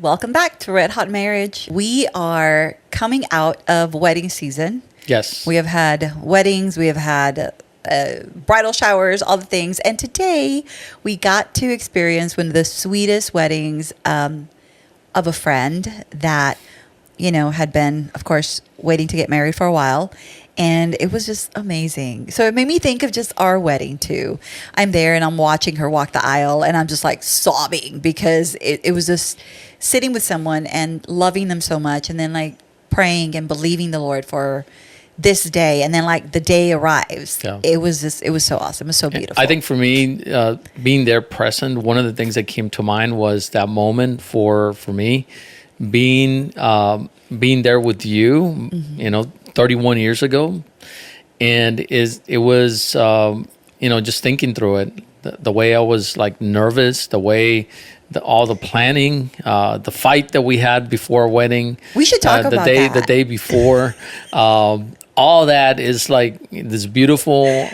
welcome back to Red Hot Marriage. We are coming out of wedding season. Yes. We have had weddings, we have had bridal showers, all the things. And today we got to experience one of the sweetest weddings of a friend that, had been, of course, waiting to get married for a while. And it was just amazing. So it made me think of just our wedding too. I'm there and I'm watching her walk the aisle and I'm just like sobbing because it was just sitting with someone and loving them so much and then like praying and believing the Lord for this day. And then like the day arrives. Yeah. It was so awesome. It was so beautiful. I think for me, being there present, one of the things that came to mind was that moment for me being there with you, 31 years ago, and it was just thinking through it, the way I was like nervous, the way all the planning, the fight that we had before our wedding. We should talk about that. The day before. All that is like this beautiful,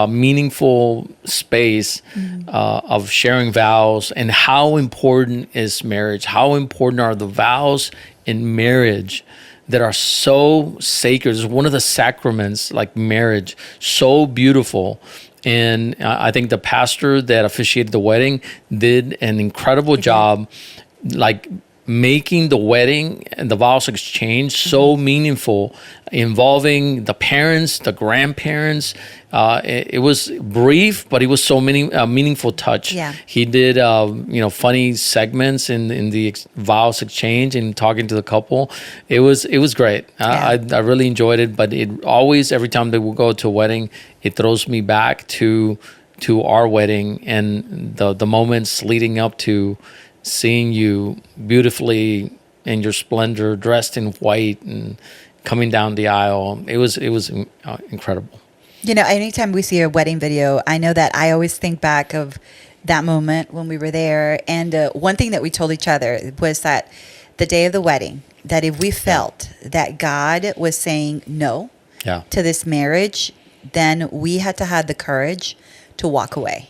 meaningful space of sharing vows, and how important is marriage? How important are the vows in marriage that are so sacred? It's one of the sacraments, like marriage, so beautiful. And I think the pastor that officiated the wedding did an incredible job, like making the wedding and the vows exchange so meaningful, involving the parents, the grandparents. It was brief, but it was so many meaningful touch. Yeah. He did funny segments in the vows exchange and talking to the couple. It was great. I really enjoyed it. But it always, every time that we go to a wedding, it throws me back to our wedding and the moments leading up to seeing you beautifully in your splendor, dressed in white and coming down the aisle. It was incredible. Anytime we see a wedding video, I know that I always think back of that moment when we were there. And one thing that we told each other was that the day of the wedding, that if we felt that God was saying no to this marriage, then we had to have the courage to walk away.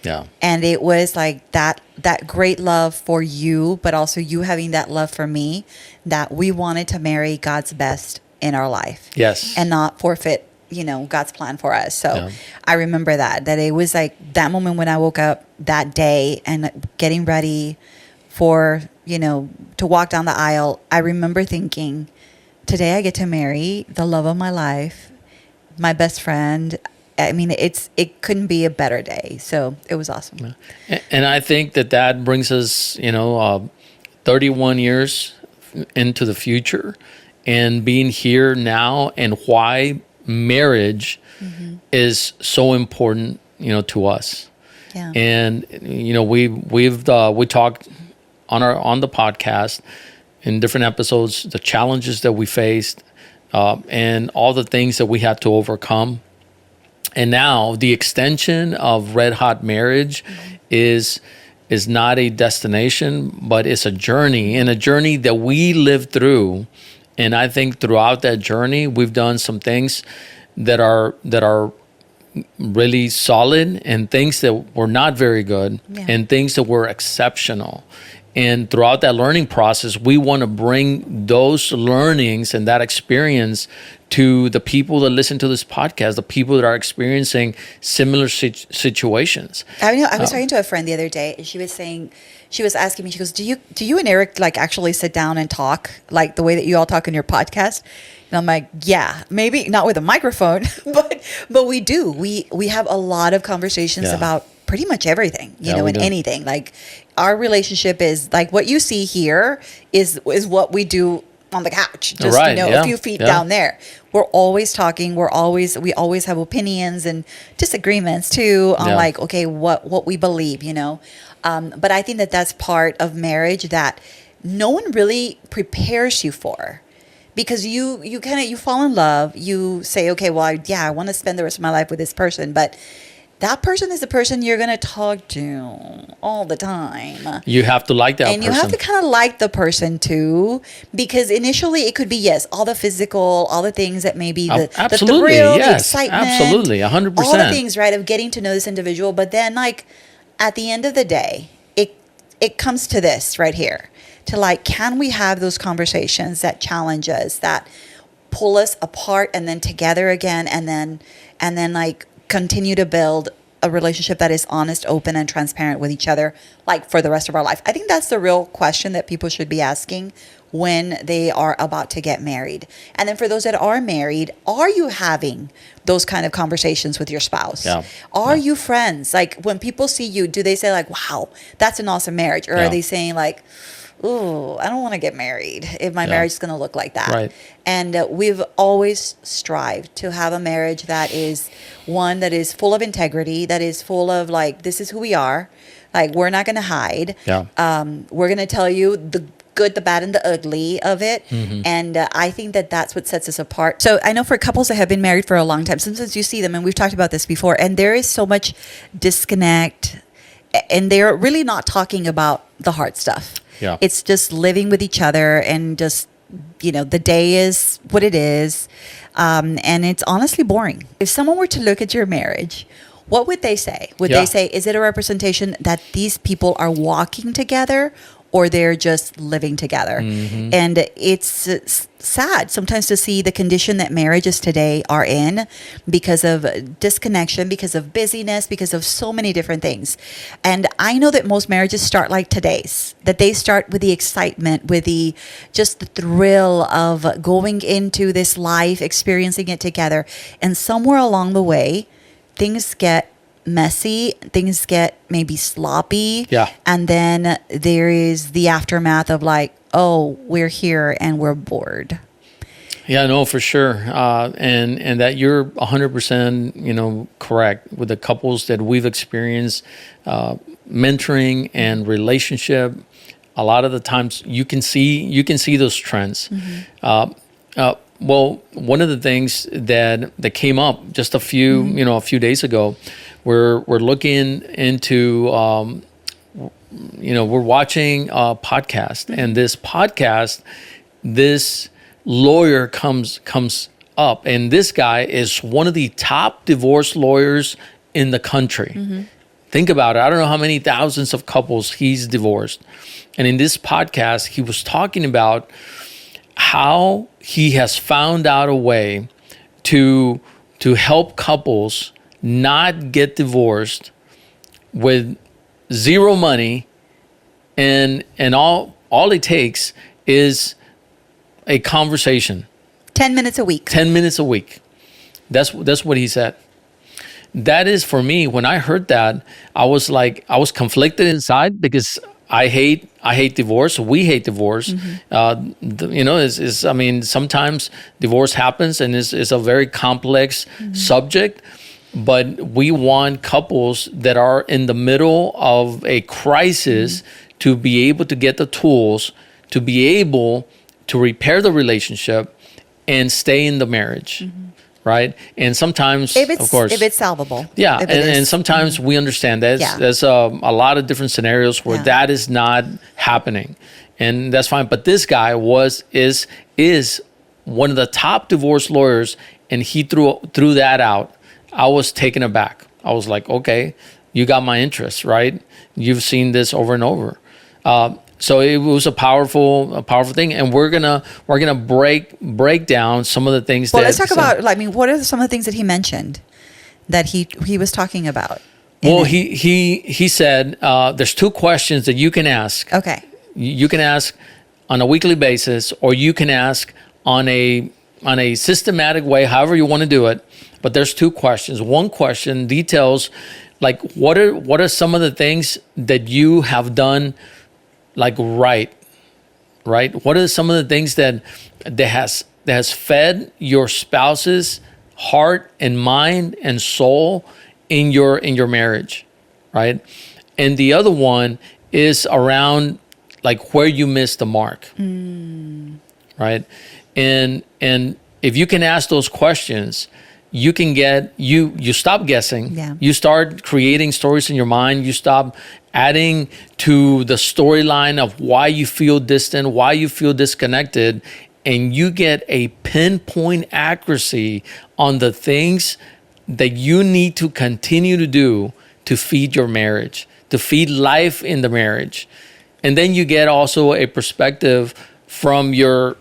Yeah. And it was like that great love for you, but also you having that love for me, that we wanted to marry God's best in our life. Yes. And not forfeit, God's plan for us. So I remember that it was like that moment when I woke up that day and getting ready for, to walk down the aisle. I remember thinking, today I get to marry the love of my life, my best friend. I mean, it couldn't be a better day. So it was awesome. And I think that brings us, 31 years into the future and being here now, and why marriage is so important, to us. Yeah. And, we talked on the podcast in different episodes, the challenges that we faced, and all the things that we had to overcome. And now the extension of Red Hot Marriage is not a destination, but it's a journey, and a journey that we lived through. And I think throughout that journey, we've done some things that are really solid, and things that were not very good, and things that were exceptional. And throughout that learning process, we want to bring those learnings and that experience to the people that listen to this podcast, the people that are experiencing similar situations. I was talking to a friend the other day, and she was asking me, she goes, do you and Erik like actually sit down and talk like the way that you all talk in your podcast? And I'm like, yeah, maybe not with a microphone, but we do. We have a lot of conversations about pretty much everything, and anything. Like our relationship is like what you see here is what we do on the couch, just a few feet down there. We're always talking. We always have opinions and disagreements too on like, okay, what we believe, But I think that that's part of marriage that no one really prepares you for. Because you fall in love, you say, okay, well, I want to spend the rest of my life with this person, but that person is the person you're going to talk to all the time. You have to like that person. And you have to kind of like the person too, because initially it could be, yes, all the physical, all the things that maybe the thrill, the excitement. Absolutely, 100%. All the things, right, of getting to know this individual. But then like at the end of the day, it comes to this right here, to like, can we have those conversations that challenge us, that pull us apart and then together again, and then like continue to build a relationship that is honest, open, and transparent with each other, like for the rest of our life? I think that's the real question that people should be asking when they are about to get married. And then for those that are married, are you having those kind of conversations with your spouse? Yeah. Are you friends? Like when people see you, do they say like, wow, that's an awesome marriage? Or are they saying like, ooh, I don't want to get married if my marriage is going to look like that. Right. And we've always strived to have a marriage that is one that is full of integrity, that is full of like, this is who we are. Like, we're not going to hide. Yeah. We're going to tell you the good, the bad, and the ugly of it. And I think that that's what sets us apart. So I know for couples that have been married for a long time, sometimes you see them, and we've talked about this before, and there is so much disconnect, and they're really not talking about the hard stuff. Yeah. It's just living with each other and just, you know, the day is what it is. And it's honestly boring. If someone were to look at your marriage, what would they say? Would they say, is it a representation that these people are walking together, or they're just living together? And it's sad sometimes to see the condition that marriages today are in because of disconnection, because of busyness, because of so many different things. And I know that most marriages start like today's, that they start with the excitement, with the just the thrill of going into this life, experiencing it together. And somewhere along the way, things get messy, things get maybe sloppy. Yeah. And then there is the aftermath of like, oh, we're here and we're bored. Yeah, no, for sure. And that you're 100%, you know, correct with the couples that we've experienced mentoring and relationship. A lot of the times you can see those trends. Well, one of the things that came up just a few days ago, we're looking into we're watching a podcast, and this podcast, this lawyer comes up, and this guy is one of the top divorce lawyers in the country. Think about it. I don't know how many thousands of couples he's divorced. And in this podcast, he was talking about how he has found out a way to help couples not get divorced with zero money, and all it takes is a conversation. 10 minutes a week. 10 minutes a week. That's what he said. That is, for me, when I heard that, I was conflicted inside, because I hate divorce. We hate divorce. Sometimes divorce happens, and it's a very complex subject. But we want couples that are in the middle of a crisis to be able to get the tools to be able to repair the relationship and stay in the marriage. Right. And sometimes, of course, if it's solvable. Yeah. And sometimes we understand that there's a lot of different scenarios where that is not happening, and that's fine. But this guy is one of the top divorce lawyers, and he threw that out. I was taken aback. I was like, okay, you got my interest, right? You've seen this over and over. So it was a powerful thing, and we're gonna break down some of the things. Well, let's talk about. What are some of the things that he mentioned that he was talking about? Well, he said there's two questions that you can ask. Okay. You can ask on a weekly basis, or you can ask on a systematic way, however you want to do it. But there's two questions. One question details like what are some of the things that you have done like right? What are some of the things that has fed your spouse's heart and mind and soul in your marriage, right? And the other one is around like where you missed the mark, right? And if you can ask those questions, you can get you stop guessing. Yeah. You start creating stories in your mind. You stop adding to the storyline of why you feel distant, why you feel disconnected, and you get a pinpoint accuracy on the things that you need to continue to do to feed your marriage, to feed life in the marriage. And then you get also a perspective from your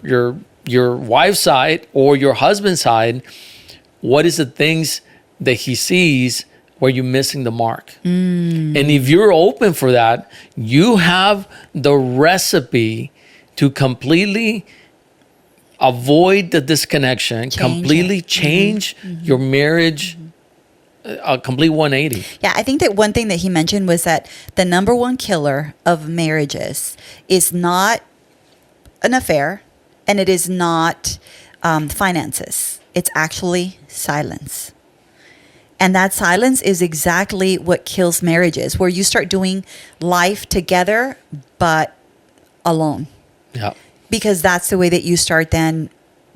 wife's side or your husband's side. What is the things that he sees where you're missing the mark? And if you're open for that, you have the recipe to completely avoid the disconnection, completely change your marriage, a complete 180. Yeah, I think that one thing that he mentioned was that the number one killer of marriages is not an affair, and it is not finances. It's actually silence. And that silence is exactly what kills marriages, where you start doing life together, but alone. Yeah. Because that's the way that you start then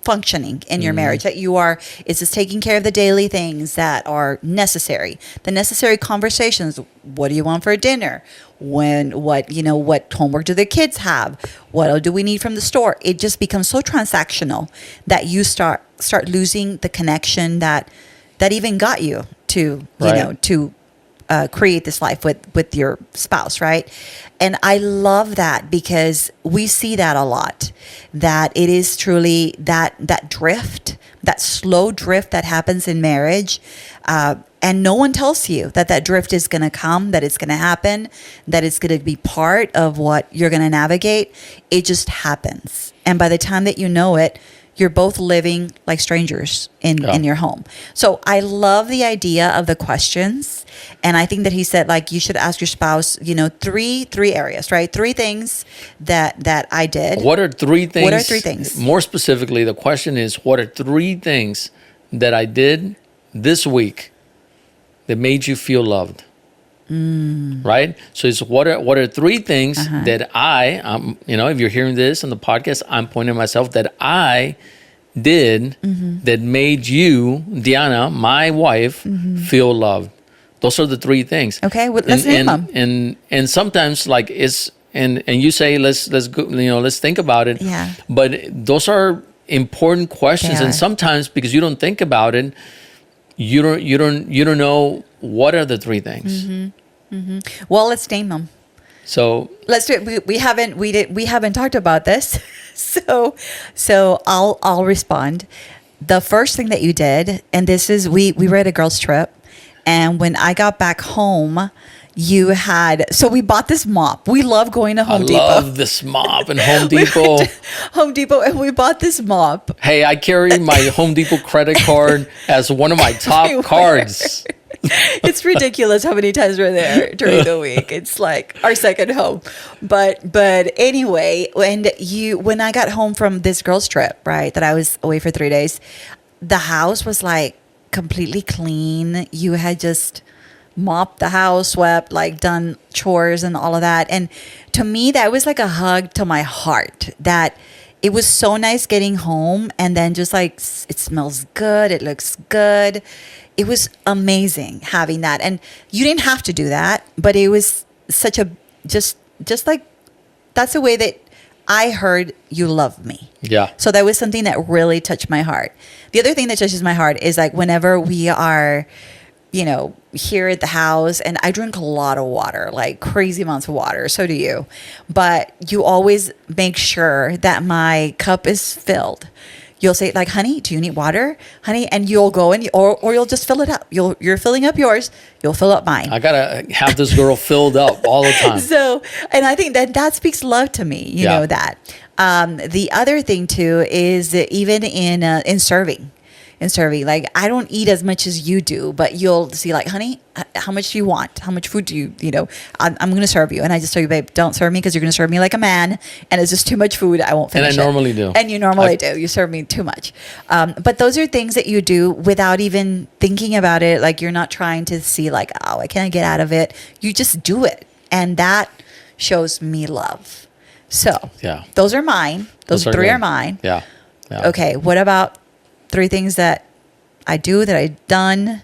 functioning in your marriage, that you are, it's just taking care of the daily things that are necessary, the necessary conversations. What do you want for dinner? What homework do the kids have? What do we need from the store? It just becomes so transactional that you start losing the connection that even got you to, to create this life with your spouse, right? And I love that because we see that a lot, that it is truly that drift, that slow drift that happens in marriage. And no one tells you that drift is going to come, that it's going to happen, that it's going to be part of what you're going to navigate. It just happens. And by the time that you know it, you're both living like strangers in your home. So I love the idea of the questions. And I think that he said, like, you should ask your spouse, three areas, right? 3 things that I did. What are 3 things? What are 3 things? More specifically, the question is, what are 3 things that I did this week that made you feel loved? Right? So it's what are 3 things that if you're hearing this on the podcast, I'm pointing at myself, that I did that made you, Diana, my wife, feel loved. Those are the 3 things. Okay, well, let's name them. And sometimes, like, and you say let's go, let's think about it. Yeah. But those are important questions, and sometimes because you don't think about it, you don't know what are the 3 things. Well, let's name them. So let's do it. We haven't talked about this, so I'll respond. The first thing that you did, and this is we were at a girls' trip, and when I got back home, we bought this mop. We love going to Home Depot. I love this mop and Home Depot. Home Depot, and we bought this mop. Hey, I carry my Home Depot credit card as one of my top cards. It's ridiculous how many times we're there during the week. It's like our second home. But anyway, when I got home from this girls' trip, right, that I was away for 3 days, the house was like completely clean. You had just mopped the house, swept, like done chores and all of that. And to me, that was like a hug to my heart, that it was so nice getting home, and then just like, it smells good, it looks good. It was amazing having that. And you didn't have to do that, but it was such a, just like, that's the way that I heard you love me. Yeah. So that was something that really touched my heart. The other thing that touches my heart is like whenever we are, here at the house, and I drink a lot of water, like crazy amounts of water. So do you. But you always make sure that my cup is filled. You'll say, like, honey, do you need water? Honey, and you'll go and or you'll just fill it up. You're filling up yours. You'll fill up mine. I gotta have this girl filled up all the time. So, and I think that speaks love to me. You know that. The other thing too is that even in serving. Like, I don't eat as much as you do, but you'll see, like, honey, how much do you want? How much food do you, I'm going to serve you. And I just tell you, babe, don't serve me because you're going to serve me like a man. And it's just too much food. I won't finish it. And I normally do. And you normally do. You serve me too much. But those are things that you do without even thinking about it. Like, you're not trying to see, like, oh, I can't get out of it. You just do it. And that shows me love. So those are mine. Those 3 are mine. Yeah. Okay. What about 3 things that I do, that I've done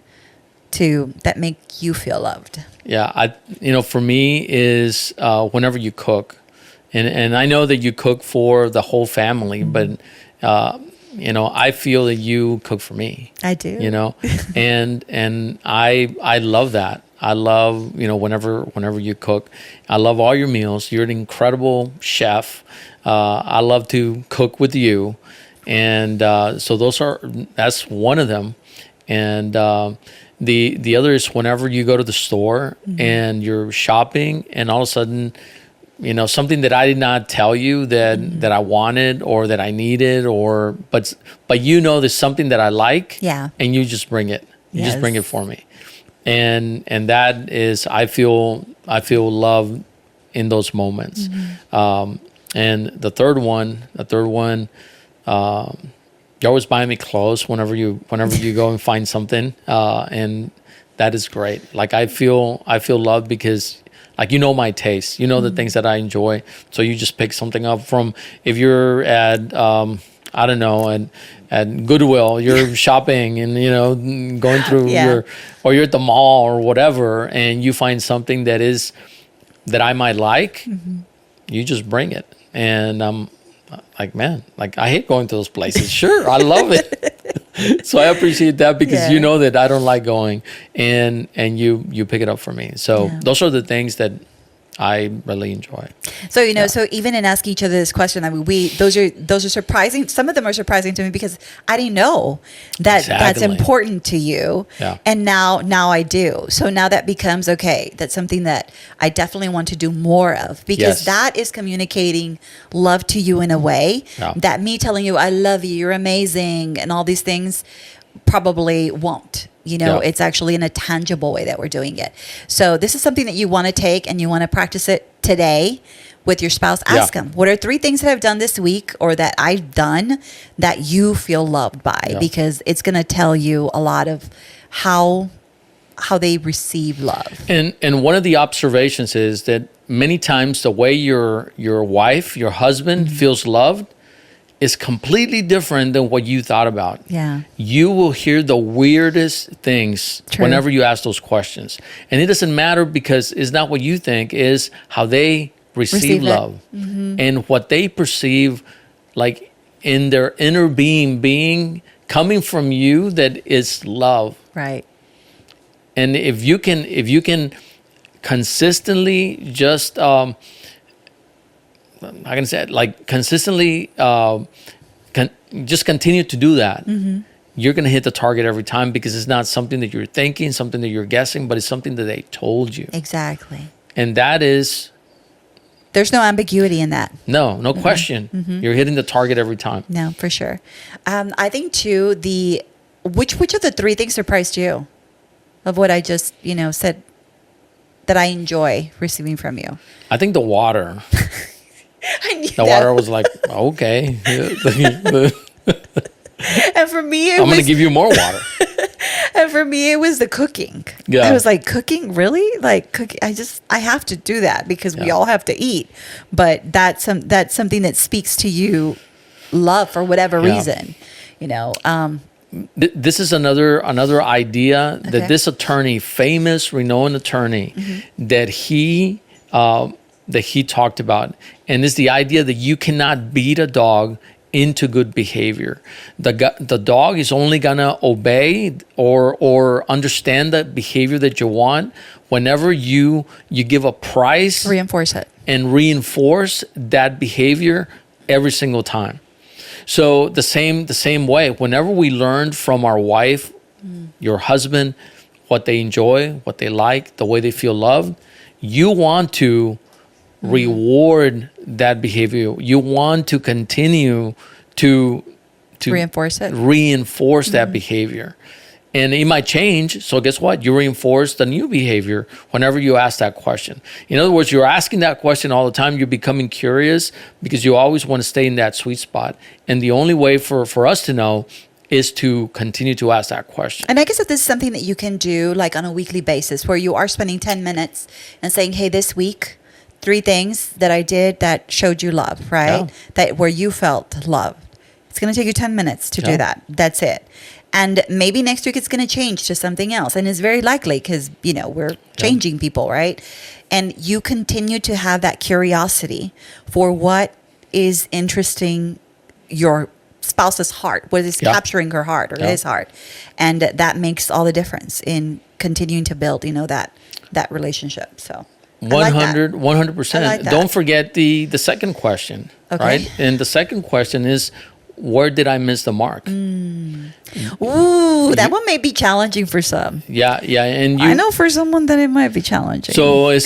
that make you feel loved? Yeah, for me is whenever you cook, and I know that you cook for the whole family, but I feel that you cook for me. I do. And I love that. I love, whenever you cook. I love all your meals. You're an incredible chef. I love to cook with you. And so that's one of them. And the other is whenever you go to the store and you're shopping and all of a sudden, something that I did not tell you that I wanted or that I needed, but there's something that I like, and you just bring it. You just bring it for me, and that is I feel love in those moments. And the third one, you always buy me clothes whenever you go and find something, and that is great. Like I feel loved because. Like, my taste, the things that I enjoy. So you just pick something up from, if you're at, I don't know, at Goodwill, you're shopping and, going through or you're at the mall or whatever, and you find something that I might like, you just bring it. And I'm like, man, like I hate going to those places. Sure, I love it. So I appreciate that because you know that I don't like going, and you pick it up for me. So those are the things that I really enjoy. So so even in asking each other this question, I mean, those are surprising. Some of them are surprising to me because I didn't know that that's important to you, and now I do. So now that becomes okay. That's something that I definitely want to do more of because that is communicating love to you in a way that me telling you I love you, you're amazing, and all these things probably won't. It's actually in a tangible way that we're doing it. So this is something that you want to take and you want to practice it today with your spouse. Ask them, what are 3 things that I've done this week or that I've done that you feel loved by? Because it's going to tell you a lot of how they receive love. And one of the observations is that many times the way your wife, your husband feels loved is completely different than what you thought about. Yeah. You will hear the weirdest things whenever you ask those questions. And it doesn't matter because it's not what you think, is how they receive love. And what they perceive like in their inner being coming from you that is love. Right. And if you can consistently just I can say it, like consistently just continue to do that. You're going to hit the target every time because it's not something that you're thinking, something that you're guessing, but it's something that they told you. Exactly. And that is... There's no ambiguity in that. No question. You're hitting the target every time. No, for sure. I think too, which of the 3 things surprised you of what I just, said that I enjoy receiving from you? I think the water. The that. Water was like, okay. And for me, I'm going to give you more water. And for me, it was the cooking. Yeah. I was like, cooking? Really? Like cooking? I have to do that because we all have to eat. But that's something that speaks to you love for whatever reason, This is another idea that this attorney, famous, renowned attorney, that he talked about. And it's the idea that you cannot beat a dog into good behavior. The dog is only gonna obey or understand the behavior that you want whenever you give a price, reinforce it, and reinforce that behavior every single time. So the same way, whenever we learn from our wife, your husband, what they enjoy, what they like, the way they feel loved, you want to reward that behavior. You want to continue to reinforce that behavior. And it might change. So guess what? You reinforce the new behavior whenever you ask that question. In other words, you're asking that question all the time. You're becoming curious because you always want to stay in that sweet spot. And the only way for us to know is to continue to ask that question. And I guess that this is something that you can do like on a weekly basis where you are spending 10 minutes and saying, hey, this week, 3 things that I did that showed you love, right? Yeah. That where you felt love. It's going to take you 10 minutes to do that. That's it. And maybe next week it's going to change to something else. And it's very likely because, we're changing people, right? And you continue to have that curiosity for what is interesting your spouse's heart, what is capturing her heart or his heart. And that makes all the difference in continuing to build, that that relationship. So I like that. 100%. I like that. Don't forget the second question, Okay. right? And the second question is, where did I miss the mark? Ooh, that one may be challenging for some. Yeah, and you. I know for someone that it might be challenging. So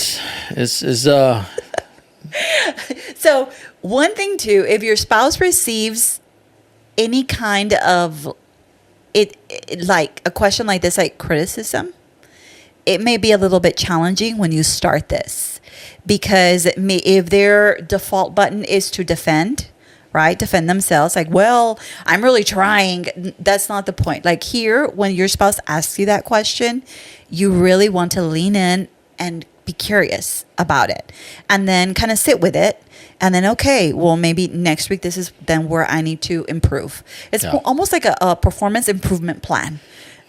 So one thing too, if your spouse receives any kind of like a question like this, like criticism, it may be a little bit challenging when you start this, because if their default button is to defend, right? Defend themselves. Like, well, I'm really trying. That's not the point. Like here, when your spouse asks you that question, you really want to lean in and be curious about it, and then kind of sit with it. And then, okay, well, maybe next week, this is then where I need to improve. It's almost like a performance improvement plan.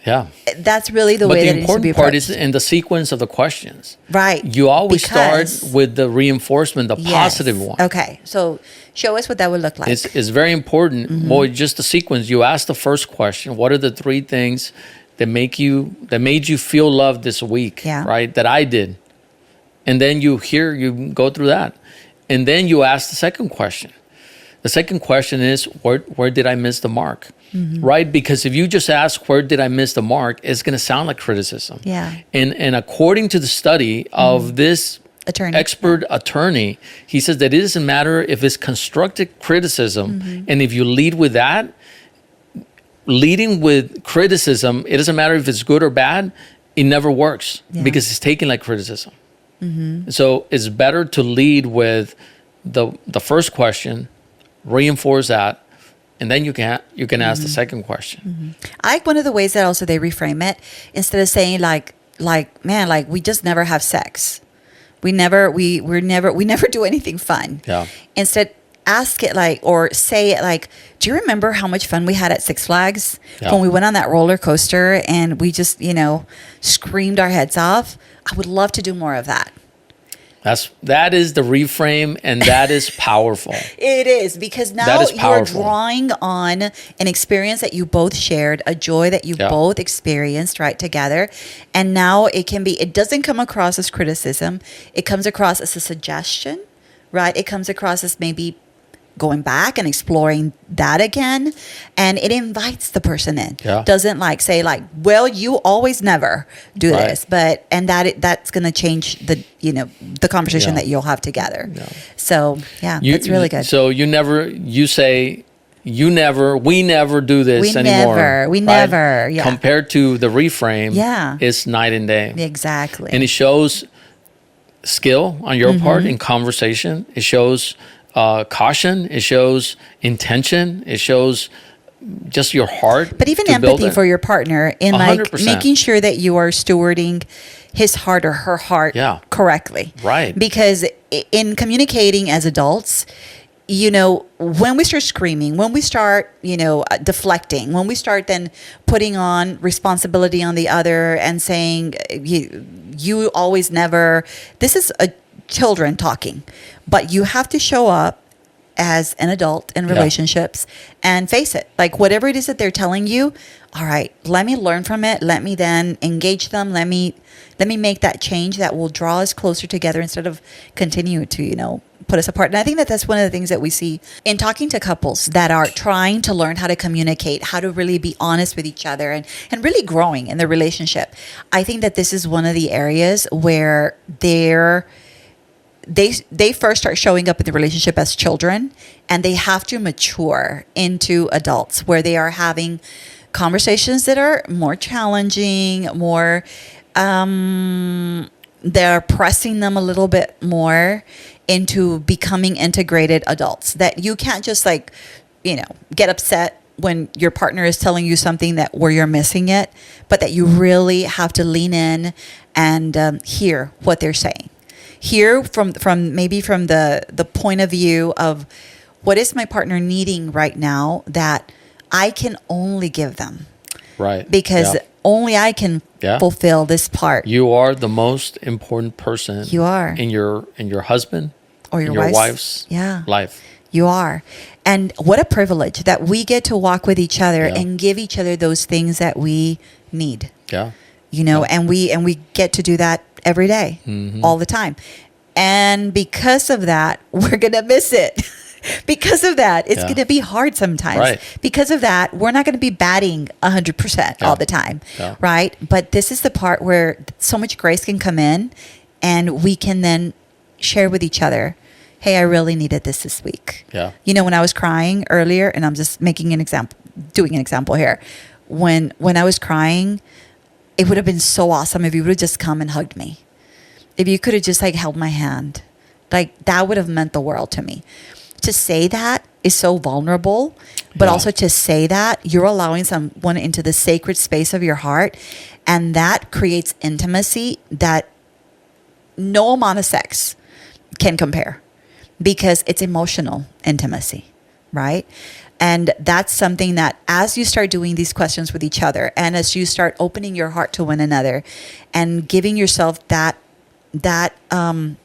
Yeah. That's really the way that it needs to be approached. But the important part is in the sequence of the questions. Right. You always start with the reinforcement, the positive one. Okay. So show us what that would look like. It's very important. Boy, just the sequence. You ask the first question, what are the 3 things that made you feel loved this week? Yeah. Right? That I did. And then you go through that. And then you ask the second question. The second question is, where did I miss the mark? Right? Because if you just ask, where did I miss the mark, it's going to sound like criticism. Yeah. And according to the study of this expert attorney, he says that it doesn't matter if it's constructive criticism. And if you lead with that, leading with criticism, it doesn't matter if it's good or bad, it never works because it's taken like criticism. So it's better to lead with the first question, reinforce that, and then you can ask the second question. I like one of the ways that also they reframe it, instead of saying like man, like we just never have sex, we never do anything fun. Yeah. Instead, ask it like, or say it like, do you remember how much fun we had at Six Flags when we went on that roller coaster and we just screamed our heads off? I would love to do more of that. That is the reframe, and that is powerful. It is, because now you're drawing on an experience that you both shared, a joy that you both experienced right together. And now it doesn't come across as criticism. It comes across as a suggestion, right? It comes across as maybe going back and exploring that again, and it invites the person in. Doesn't like say like, well, you always never do this, but that's going to change the conversation that you'll have together. So it's really good. So we never do this anymore. We never. Compared to the reframe, it's night and day. Exactly. And it shows skill on your part in conversation. It shows caution. It shows intention. It shows just your heart. But even empathy for your partner in 100%. Like making sure that you are stewarding his heart or her heart correctly. Right. Because in communicating as adults, when we start screaming, when we start, deflecting, when we start then putting on responsibility on the other and saying, you always never, this is children talking, but you have to show up as an adult in relationships and face it. Like whatever it is that they're telling you, all right, let me learn from it. Let me then engage them. Let me make that change that will draw us closer together instead of continue to, put us apart. And I think that that's one of the things that we see in talking to couples that are trying to learn how to communicate, how to really be honest with each other and really growing in their relationship. I think that this is one of the areas where they first start showing up in the relationship as children, and they have to mature into adults where they are having conversations that are more challenging, more they're pressing them a little bit more into becoming integrated adults. That you can't just get upset when your partner is telling you something where you're missing it, but that you really have to lean in and hear what they're saying. Hear from the point of view of what is my partner needing right now that I can only give them. Right. Because only I can fulfill this part. You are the most important person. You are. In your husband or your wife's life. You are. And what a privilege that we get to walk with each other and give each other those things that we need. Yeah. And we get to do that every day, all the time. And because of that, we're going to miss it. Because of that, it's going to be hard sometimes. Right. Because of that, we're not going to be batting 100% all the time. Yeah. Right. But this is the part where so much grace can come in, and we can then share with each other, hey, I really needed this week. Yeah. You know, when I was crying earlier, and I'm just making an example, doing an example here. When I was crying, it would have been so awesome if you would have just come and hugged me. If you could have just like held my hand, like that would have meant the world to me. To say that is so vulnerable, but also to say that you're allowing someone into the sacred space of your heart, and that creates intimacy that no amount of sex can compare, because it's emotional intimacy, right? And that's something that as you start doing these questions with each other, and as you start opening your heart to one another and giving yourself that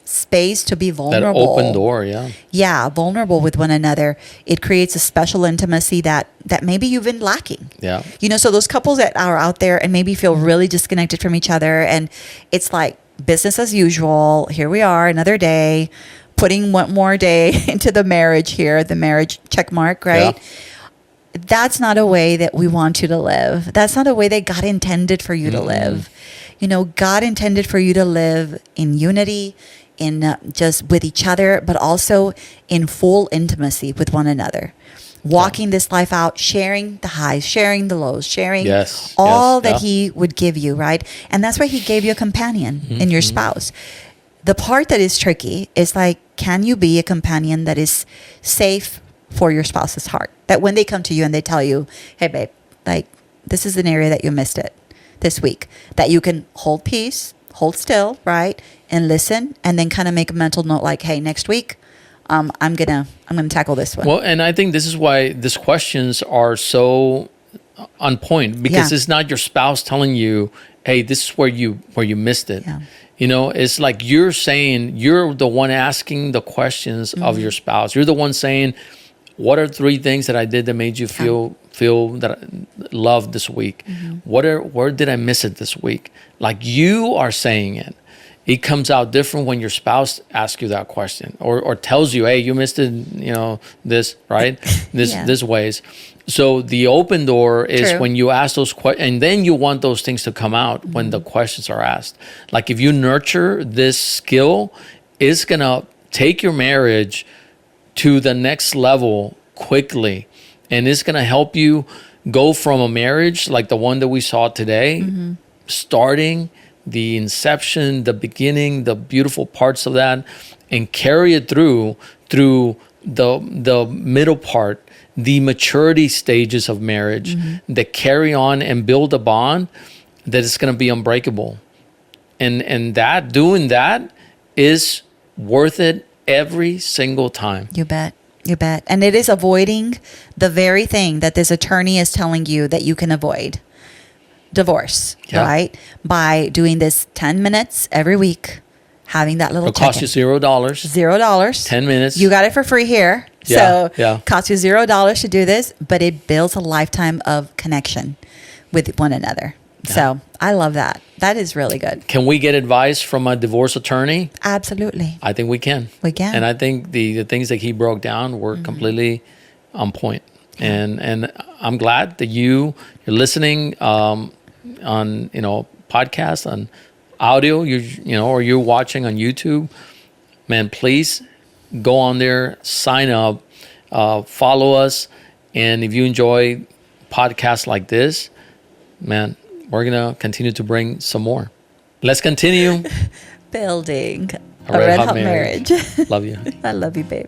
space to be vulnerable. That open door, yeah. Yeah, vulnerable with one another. It creates a special intimacy that maybe you've been lacking. Yeah. You know, so those couples that are out there and maybe feel really disconnected from each other, and it's like business as usual. Here we are, another day, putting one more day into the marriage here, the marriage check mark, right? Yeah. That's not a way that we want you to live. That's not a way that God intended for you to live. You know, God intended for you to live in unity, in just with each other, but also in full intimacy with one another. Walking this life out, sharing the highs, sharing the lows, sharing all that He would give you, right? And that's why He gave you a companion in your spouse. The part that is tricky is like, can you be a companion that is safe for your spouse's heart? That when they come to you and they tell you, hey, babe, like, this is an area that you missed it this week, that you can hold peace, hold still, right? And listen, and then kind of make a mental note like, hey, next week, I'm gonna tackle this one. Well, and I think this is why these questions are so on point, because it's not your spouse telling you, hey, this is where you missed it. Yeah. You know, it's like you're saying, you're the one asking the questions of your spouse. You're the one saying, what are 3 things that I did that made you feel that loved this week? Where did I miss it this week? Like, you are saying it. It comes out different when your spouse asks you that question or tells you, hey, you missed it, you know, this, right? This ways. So the open door is when you ask those questions, and then you want those things to come out when the questions are asked. Like, if you nurture this skill, it's going to take your marriage to the next level quickly. And it's going to help you go from a marriage like the one that we saw today, starting the inception, the beginning, the beautiful parts of that, and carry it through the middle part, the maturity stages of marriage that carry on and build a bond that is going to be unbreakable. And that doing that is worth it every single time. You bet. You bet. And it is avoiding the very thing that this attorney is telling you that you can avoid. Divorce, right? By doing this 10 minutes every week, having that little check-in. It'll cost you $0. $0. 10 minutes. You got it for free here. So costs you $0 to do this, but it builds a lifetime of connection with one another. Yeah. So I love that. That is really good. Can we get advice from a divorce attorney? Absolutely. I think we can. We can. And I think the things that he broke down were completely on point. And I'm glad that you're listening on podcast, on audio, or you're watching on YouTube. Man, please go on there, sign up, follow us, and if you enjoy podcasts like this, man, we're gonna continue to bring some more. Let's continue building a red hot marriage. Love you. I love you, babe.